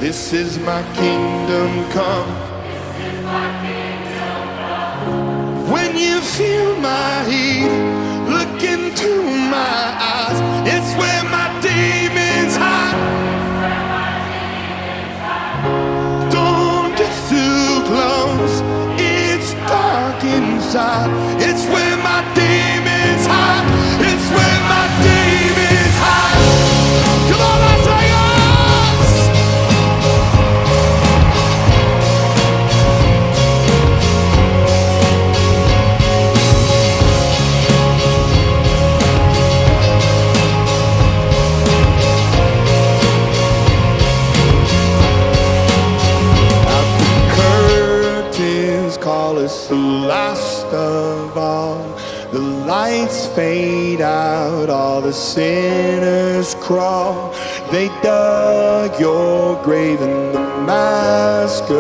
This is my kingdom come. When you feel my heat, look into my eyes. It's where my demons hide. Don't get too close, it's dark inside. It's where my demons hide. It's where my demons hide. Come on, Las Vegas! Call us the last of all. The lights fade out, all the sinners crawl. They dug your grave in the masquerade.